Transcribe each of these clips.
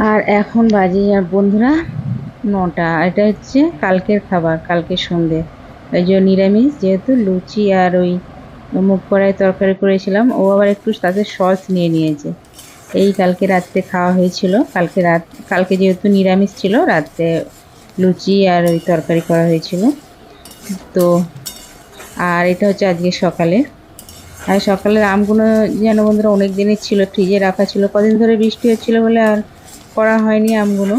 আর এখন বাজে আর বন্ধুরা ৯টা। এটা হচ্ছে কালকের খাবার, কালকে সন্ধে। এই যে নিরামিষ, যেহেতু লুচি আর ওই মুগ কলাই তরকারি করেছিলাম, ও আবার একটু তাতে সস নিয়ে নিয়েছে। এই কালকে রাত্রে খাওয়া হয়েছিল। কালকে যেহেতু নিরামিষ ছিল, রাত্রে লুচি আর ওই তরকারি করা হয়েছিল। তো আর এটা হচ্ছে আজকে সকালে। আর সকালের আমগুলো যেন বন্ধুরা অনেক দিনের ছিল, ফ্রিজে রাখা ছিল, কদিন ধরে বৃষ্টি হচ্ছিল বলে আর করা হয়নি আমগুলো।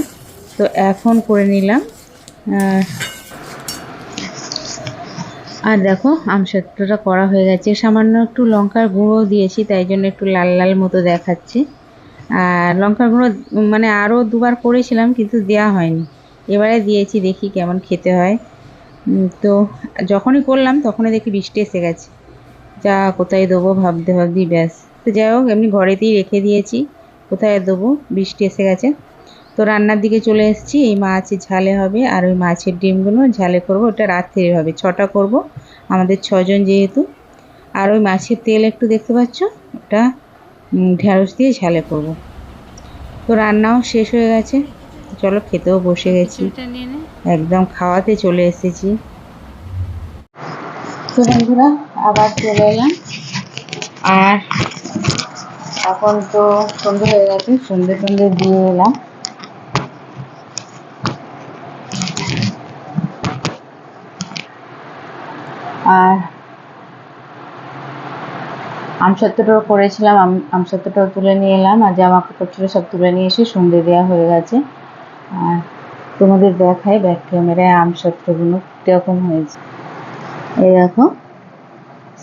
তো এখন করে নিলাম। আহ, আর দেখো আমসত্ত্বটা করা হয়ে গেছে, সামান্য একটু লঙ্কার গুঁড়ো দিয়েছি, তাই জন্য একটু লাল লাল মতো দেখাচ্ছে। আর লঙ্কার গুঁড়ো মানে আরও দুবার করেছিলাম কিন্তু দেয়া হয়নি, এবারে দিয়েছি, দেখি কেমন খেতে হয়। তো যখনই করলাম তখনই দেখি বৃষ্টি এসে গেছে। যা কোথায় দেবো ভাবতে ভাবতেই ব্যাস। তো যাই হোক, এমনি ঘরেতেই রেখে দিয়েছি, কোথায় দেবো, বৃষ্টি এসে গেছে। তো রান্নার দিকে চলে এসেছি। এই মাছের ঝালে হবে, আর ওই মাছের ডিমগুলো ঝালে করব, ওটা রাত্রে হবে, 6টা করব, আমাদের 6জন যেহেতু। আর ওই মাছের তেল একটু দেখতে পাচ্ছ, ওটা ঢ্যাঁড়স দিয়ে ঝালে করব। তো রান্নাও শেষ হয়ে গেছে, চলো খেতেও বসে গেছি, একদম খাওয়াতে চলে এসেছি। তো বন্ধুরা আবার চলে এলাম। আর এখন তো সন্ধে হয়ে গেছে, সন্ধে সন্ধে দিয়ে এলাম। আর আমসত্ত্বটাও করেছিলাম, আমসত্ত্বটাও তুলে নিয়ে এলাম, আর জামা কাপড় ছিল সব তুলে নিয়ে এসে সন্ধে দেওয়া হয়ে গেছে। আর তোমাদের দেখাই ব্যাক ক্যামেরায় আমসত্ত্বগুলো কীরকম হয়েছে। এই দেখো,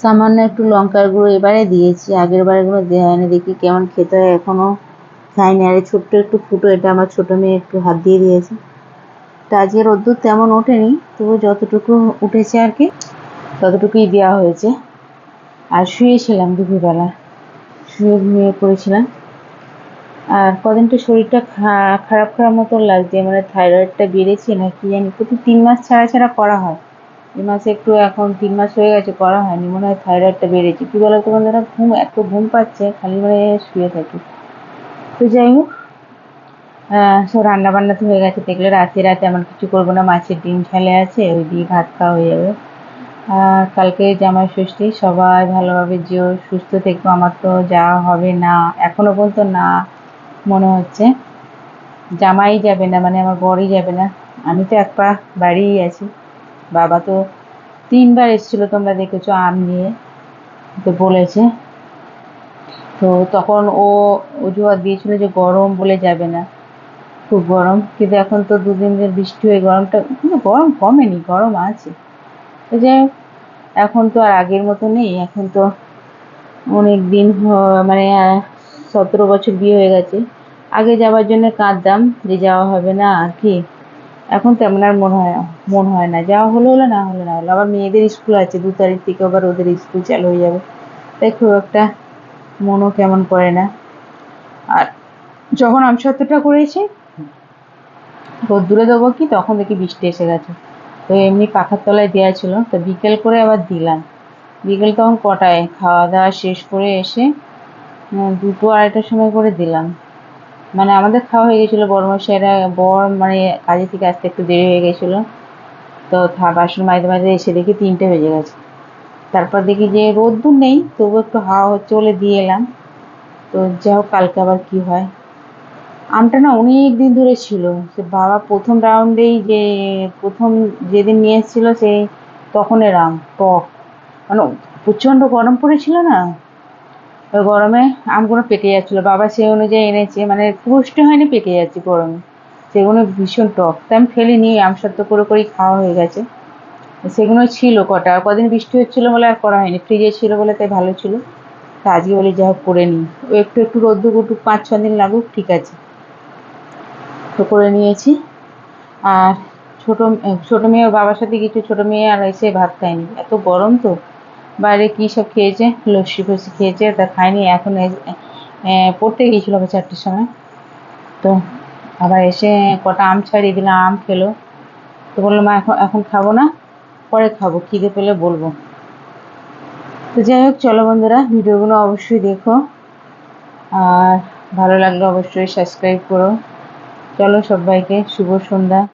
সামান্য একটু লঙ্কার গুঁড়ো এবারে দিয়েছি, আগের বারেগুলো দেওয়া হয়নি, দেখি কেমন খেতে হয়, এখনও খাইনি। আর ছোট্ট একটু ফুটো, এটা আমার ছোটো মেয়ে একটু হাত দিয়ে দিয়েছে। তা আজকে রোদ্দুর তেমন ওঠেনি, তবু যতটুকু উঠেছে আর কি ততটুকুই দেওয়া হয়েছে। আর শুয়েছিলাম দুপুরবেলা, শুয়ে ঘুমিয়ে পড়েছিলাম। আর কদিন তো শরীরটা খারাপ খারাপ মতো লাগছে, মানে থাইরয়েডটা বেড়েছে না কি জানি, প্রতি 3 মাস ছাড়া ছাড়া করা হয়। এই মাসে একটু, এখন 3 মাস হয়ে গেছে করা হয়নি, মনে হয় থাইরয়েডটা বেড়েছে। কী বলো তো বন্ধুরা, এত ঘুম পাচ্ছে, খালি মানে শুয়ে থাকি। তো যাই হোক, সব রান্না বান্না তো হয়ে গেছে, দেখলে রাতে এমন কিছু করবো না, মাছের ডিম ঝালে আছে, ওই দিয়ে ভাত খাওয়া হয়ে যাবে। আর কালকে জামাই ষষ্ঠী, সবাই ভালোভাবে যেও, সুস্থ থেকো। আমার তো যাওয়া হবে না, এখনো পর্যন্ত না মনে হচ্ছে। জামাই যাবে না, মানে আমার বরই যাবে না, আমি তো এক পা বাড়িই আছি। বাবা তো 3বার এসেছিলো, তোমরা দেখেছো, আম নিয়ে, তো বলেছে। তো তখন ও অজুহাত দিয়েছিল যে গরম বলে যাবে না, খুব গরম। কিন্তু এখন তো 2 দিন ধরে বৃষ্টি হয়ে গরমটা, গরম কমেনি, গরম আছে। তো যাই হোক, এখন তো আর আগের মতো নেই, এখন তো অনেক দিন মানে 17 বছর বিয়ে হয়ে গেছে। আগে যাওয়ার জন্য কাঁদতাম যে যাওয়া হবে না আর কি, এখন তেমন আর মন হয় না, যাওয়া হলো হলো, না হলো না হলো। আবার মেয়েদের স্কুল আছে, 2 তারিখ থেকে আবার ওদের স্কুল চালু হয়ে যাবে, তাই খুব একটা মনও কেমন করে না। আর যখন আমসত্ত্বটা করেছি রোদ্দুরে দেবো কি, তখন দেখি বৃষ্টি এসে গেছে। তো এমনি পাখার তলায় দেওয়া ছিল, তো বিকেল করে আবার দিলাম। বিকেল তখন কটায় খাওয়া দাওয়া শেষ করে এসে 2টো 2:30টার সময় করে দিলাম। মানে আমাদের খাওয়া হয়ে গেছিলো, বড়মশাইরা মানে কাজে থেকে আসতে একটু দেরি হয়ে গেছিলো। তো বাসন মাজতে মাজতে এসে দেখি 3টে বেজে গেছে। তারপর দেখি যে রোদ্দুর নেই, তবু একটু হাওয়া হচ্ছে বলে দিয়ে এলাম। তো যাই হোক, কালকে আবার কি হয়। আমটা না অনেক দিন ধরে ছিল, সে বাবা প্রথম রাউন্ডেই, যে প্রথম যেদিন নিয়ে এসেছিল সেই তখনের আম, টক, মানে প্রচণ্ড গরম পড়েছিল না, ওই গরমে আমগুলো পেকে যাচ্ছিল। বাবা সেই অনুযায়ী এনেছে, মানে পুষ্ট হয়নি, পেকে যাচ্ছে গরমে, সেগুলো ভীষণ টক। তাই আমি ফেলিনি, আমসত্ত্ব করে করেই খাওয়া হয়ে গেছে। সেগুলো ছিল কটা, আর কদিন বৃষ্টি হচ্ছিল বলে আর করা হয়নি, ফ্রিজে ছিল বলে তাই ভালো ছিল। তা আজকে বলি যা হোক করে নিই, ও একটু একটু রোদ্দুর উঠুক, 5-6 দিন লাগুক, ঠিক আছে। তো করে নিয়েছি। আর ছোটো মেয়ে ওর বাবার সাথে গেছে, ছোটো মেয়ে আর এসে ভাত খায়নি, এত গরম তো, বাইরে কী সব খেয়েছে, লস্যি ফস্যি খেয়েছে, তা খায়নি। এখন পড়তে গিয়েছিলো আবার 4টের সময়, তো আবার এসে কটা আম ছাড়িয়ে দিলাম, আম খেলো। তো বললো মা এখন এখন খাবো না, পরে খাবো, খিদে পেলে বলবো। তো যাই হোক, চলো বন্ধুরা, ভিডিওগুলো অবশ্যই দেখো, আর ভালো লাগলে অবশ্যই সাবস্ক্রাইব করো। চলো সবাইকে শুভ সন্ধ্যা।